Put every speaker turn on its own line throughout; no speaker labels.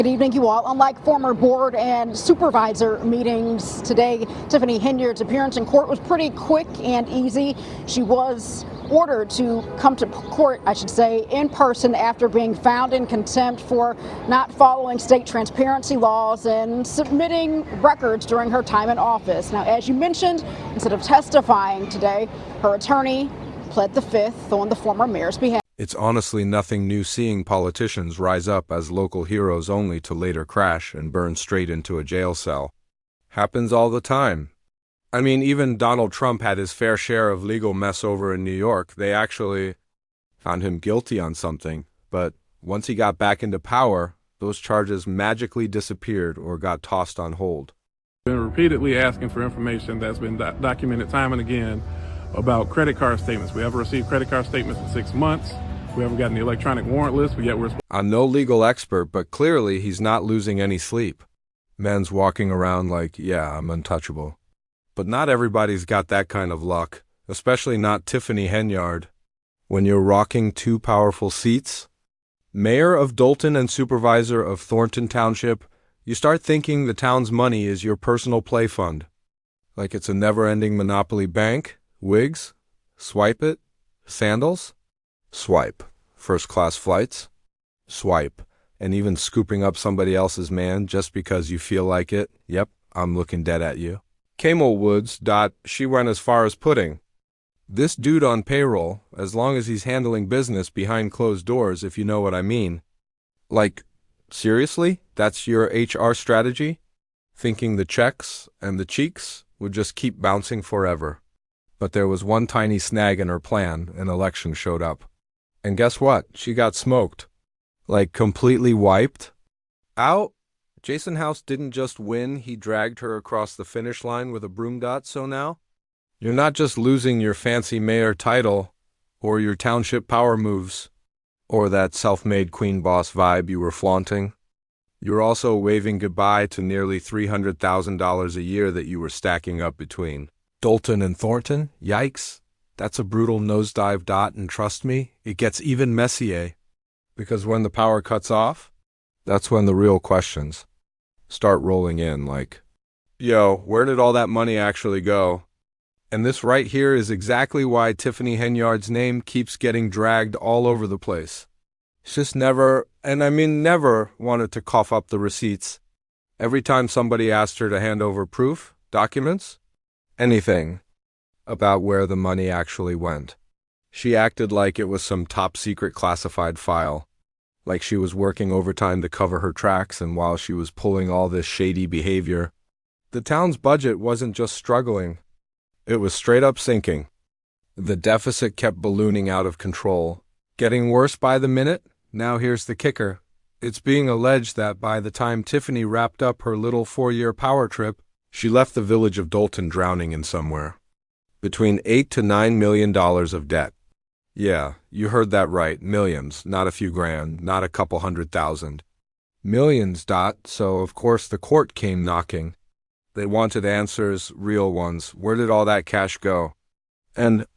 Good evening, you all. Unlike former board and supervisor meetings today, Tiffany Henyard's appearance in court was pretty quick and easy. She was ordered to come to court, I should say, in person after being found in contempt for not following state transparency laws and submitting records during her time in office. Now, as you mentioned, instead of testifying today, her attorney pled the fifth on the former mayor's behalf.
It's honestly nothing new seeing politicians rise up as local heroes only to later crash and burn straight into a jail cell. Happens all the time. I mean, even Donald Trump had his fair share of legal mess over in New York. They actually found him guilty on something, but once he got back into power, those charges magically disappeared or got tossed on hold.
Been repeatedly asking for information that's been documented time and again about credit card statements. We haven't received credit card statements in 6 months. We haven't gotten the electronic warrant list, but yet we're...
I'm no legal expert, but clearly he's not losing any sleep. Men's walking around like, yeah, I'm untouchable. But not everybody's got that kind of luck, especially not Tiffany Henyard. When you're rocking two powerful seats, mayor of Dolton and supervisor of Thornton Township, you start thinking the town's money is your personal play fund. Like it's a never-ending monopoly bank. Wigs? Swipe it? Sandals? Swipe. First-class flights? Swipe. And even scooping up somebody else's man just because you feel like it? Yep, I'm looking dead at you. Camel Woods. She went as far as pudding. This dude on payroll, as long as he's handling business behind closed doors, if you know what I mean. Like, seriously? That's your HR strategy? Thinking the checks and the cheeks would just keep bouncing forever. But there was one tiny snag in her plan. An election showed up. And guess what? She got smoked. Like, completely wiped. Out. Jason House didn't just win, he dragged her across the finish line with a broom dot, so now? You're not just losing your fancy mayor title, or your township power moves, or that self-made queen boss vibe you were flaunting. You're also waving goodbye to nearly $300,000 a year that you were stacking up between Dolton and Thornton. Yikes. That's a brutal nosedive. And trust me, it gets even messier. Because when the power cuts off, that's when the real questions start rolling in like, yo, where did all that money actually go? And this right here is exactly why Tiffany Henyard's name keeps getting dragged all over the place. She just never, and I mean never, wanted to cough up the receipts. Every time somebody asked her to hand over proof, documents, anything about where the money actually went, she acted like it was some top-secret classified file, like she was working overtime to cover her tracks, and while she was pulling all this shady behavior, the town's budget wasn't just struggling, it was straight up sinking. The deficit kept ballooning out of control, getting worse by the minute. Now here's the kicker. It's being alleged that by the time Tiffany wrapped up her little 4-year power trip, she left the village of Dolton drowning in somewhere between $8 to $9 million of debt. Yeah, you heard that right. Millions, not a few grand, not a couple $100,000. Millions. So, of course, the court came knocking. They wanted answers, real ones. Where did all that cash go? And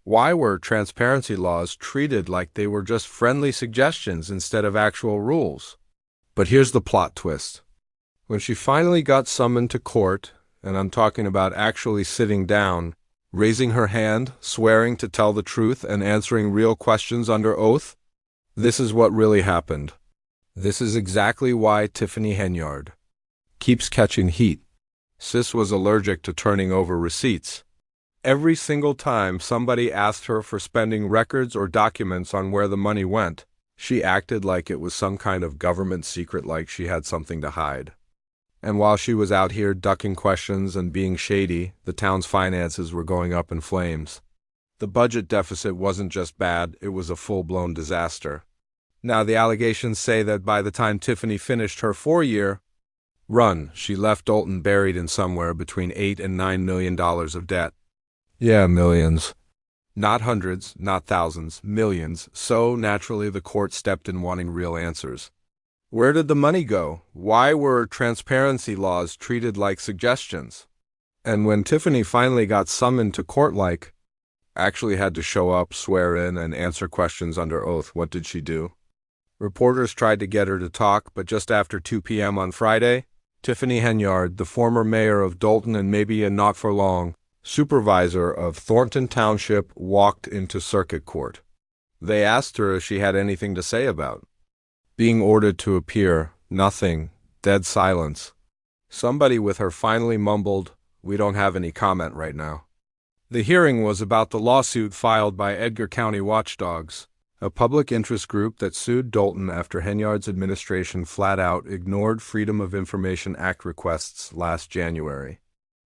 why were transparency laws treated like they were just friendly suggestions instead of actual rules? But here's the plot twist. When she finally got summoned to court, and I'm talking about actually sitting down, raising her hand, swearing to tell the truth, and answering real questions under oath, this is what really happened. This is exactly why Tiffany Henyard keeps catching heat. Sis was allergic to turning over receipts. Every single time somebody asked her for spending records or documents on where the money went, she acted like it was some kind of government secret, like she had something to hide. And while she was out here ducking questions and being shady, the town's finances were going up in flames. The budget deficit wasn't just bad, it was a full-blown disaster. Now, the allegations say that by the time Tiffany finished her 4-year run, she left Dolton buried in somewhere between $8 and $9 million of debt. Yeah, millions. Not hundreds, not thousands, millions. So, naturally, the court stepped in wanting real answers. Where did the money go? Why were transparency laws treated like suggestions? And when Tiffany finally got summoned to court, actually had to show up, swear in, and answer questions under oath, what did she do? Reporters tried to get her to talk, but just after 2 p.m. on Friday, Tiffany Henyard, the former mayor of Dolton and maybe a not-for-long supervisor of Thornton Township, walked into circuit court. They asked her if she had anything to say about being ordered to appear. Nothing. Dead silence. Somebody with her finally mumbled, "We don't have any comment right now." The hearing was about the lawsuit filed by Edgar County Watchdogs, a public interest group that sued Dolton after Henyard's administration flat out ignored Freedom of Information Act requests last January.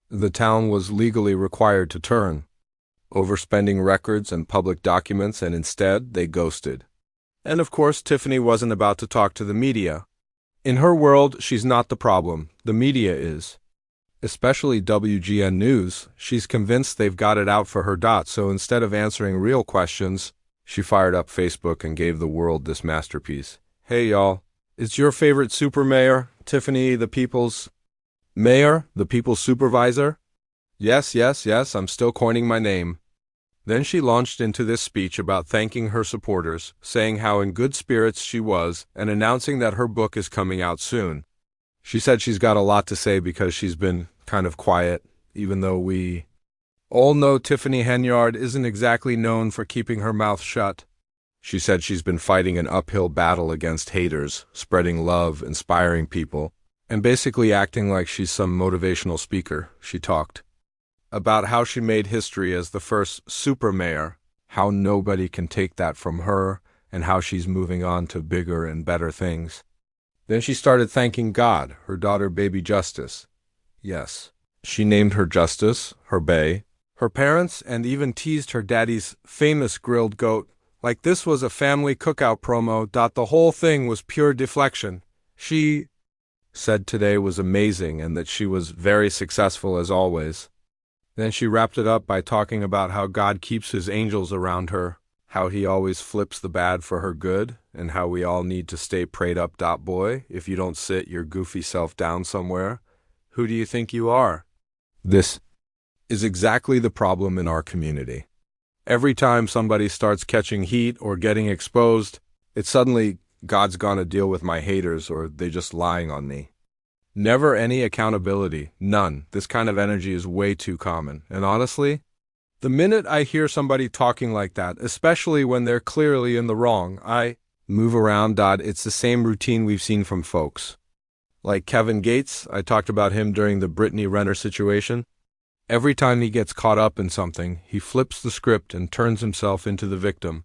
The town was legally required to turn overspending records and public documents, and instead they ghosted. And of course, Tiffany wasn't about to talk to the media. In her world, she's not the problem. The media is. Especially WGN News. She's convinced they've got it out for her. So instead of answering real questions, she fired up Facebook and gave the world this masterpiece. "Hey y'all, it's your favorite super mayor, Tiffany, the people's mayor, the people's supervisor. Yes, I'm still coining my name." Then she launched into this speech about thanking her supporters, saying how in good spirits she was, and announcing that her book is coming out soon. She said she's got a lot to say because she's been kind of quiet, even though we all know Tiffany Henyard isn't exactly known for keeping her mouth shut. She said she's been fighting an uphill battle against haters, spreading love, inspiring people, and basically acting like she's some motivational speaker. She talked about how she made history as the first super mayor, how nobody can take that from her, and how she's moving on to bigger and better things. Then she started thanking God, her daughter baby Justice. Yes, she named her Justice, her bae, her parents, and even teased her daddy's famous grilled goat, like this was a family cookout promo. The whole thing was pure deflection. She said today was amazing and that she was very successful as always. Then she wrapped it up by talking about how God keeps his angels around her, how he always flips the bad for her good, and how we all need to stay prayed up. Boy, if you don't sit your goofy self down somewhere, who do you think you are? This is exactly the problem in our community. Every time somebody starts catching heat or getting exposed, it's suddenly, God's gonna deal with my haters, or they just lying on me. Never any accountability, none. This kind of energy is way too common. And honestly, the minute I hear somebody talking like that, especially when they're clearly in the wrong, I move around. It's the same routine we've seen from folks like Kevin Gates. I talked about him during the Brittany Renner situation. Every time he gets caught up in something, he flips the script and turns himself into the victim.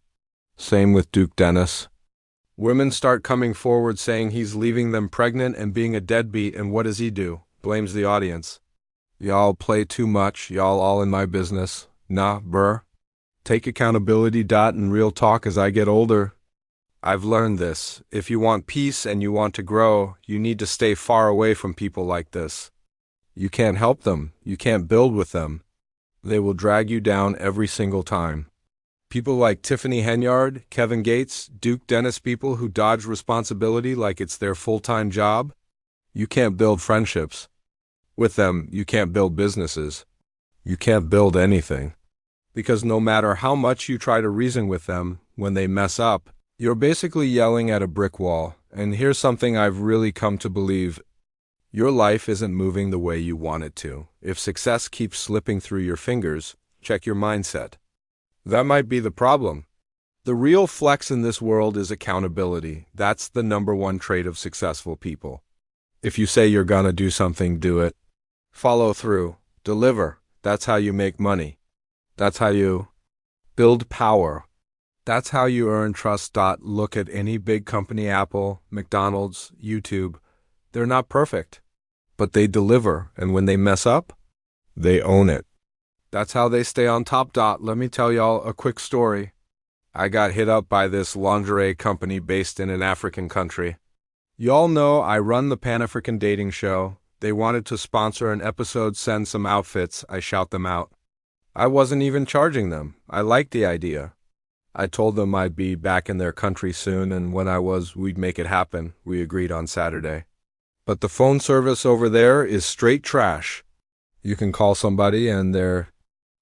Same with Duke Dennis. Women start coming forward saying he's leaving them pregnant and being a deadbeat, and what does he do? Blames the audience. Y'all play too much, y'all all in my business. Nah, bruh. Take accountability. And real talk, as I get older, I've learned this. If you want peace and you want to grow, you need to stay far away from people like this. You can't help them. You can't build with them. They will drag you down every single time. People like Tiffany Henyard, Kevin Gates, Duke Dennis, people who dodge responsibility like it's their full-time job. You can't build friendships. With them, you can't build businesses. You can't build anything. Because no matter how much you try to reason with them, when they mess up, you're basically yelling at a brick wall. And here's something I've really come to believe. Your life isn't moving the way you want it to. If success keeps slipping through your fingers, check your mindset. That might be the problem. The real flex in this world is accountability. That's the #1 trait of successful people. If you say you're gonna do something, do it. Follow through. Deliver. That's how you make money. That's how you build power. That's how you earn trust. Look at any big company, Apple, McDonald's, YouTube. They're not perfect, but they deliver, and when they mess up, they own it. That's how they stay on top. Let me tell y'all a quick story. I got hit up by this lingerie company based in an African country. Y'all know I run the Pan-African dating show. They wanted to sponsor an episode, send some outfits. I shout them out. I wasn't even charging them. I liked the idea. I told them I'd be back in their country soon, and when I was, we'd make it happen. We agreed on Saturday. But the phone service over there is straight trash. You can call somebody and their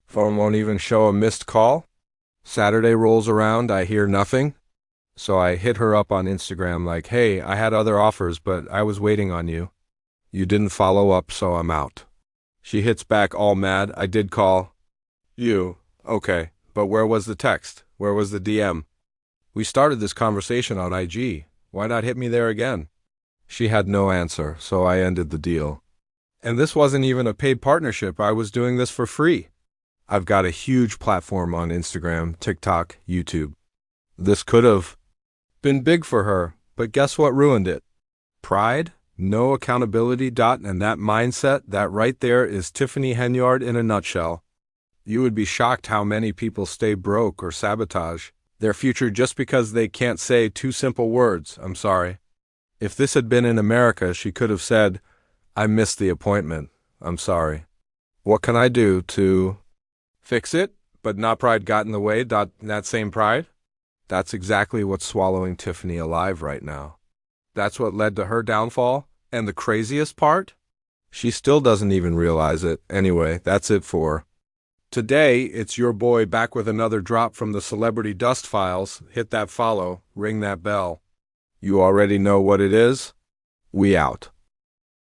phone won't even show a missed call. Saturday rolls around, I hear nothing. So I hit her up on Instagram like, hey, I had other offers, but I was waiting on you. You didn't follow up, so I'm out. She hits back all mad. I did call. You. Okay, but where was the text? Where was the DM? We started this conversation on IG. Why not hit me there again? She had no answer, so I ended the deal. And this wasn't even a paid partnership. I was doing this for free. I've got a huge platform on Instagram, TikTok, YouTube. This could have been big for her, but guess what ruined it? Pride, no accountability, and that mindset, that right there is Tiffany Henyard in a nutshell. You would be shocked how many people stay broke or sabotage their future just because they can't say two simple words, I'm sorry. If this had been in America, she could have said, I missed the appointment, I'm sorry. What can I do to fix it, but not pride got in the way, that same pride? That's exactly what's swallowing Tiffany alive right now. That's what led to her downfall, and the craziest part? She still doesn't even realize it. Anyway, that's it for today. It's your boy back with another drop from the Celebrity Dust Files. Hit that follow, ring that bell. You already know what it is. We out.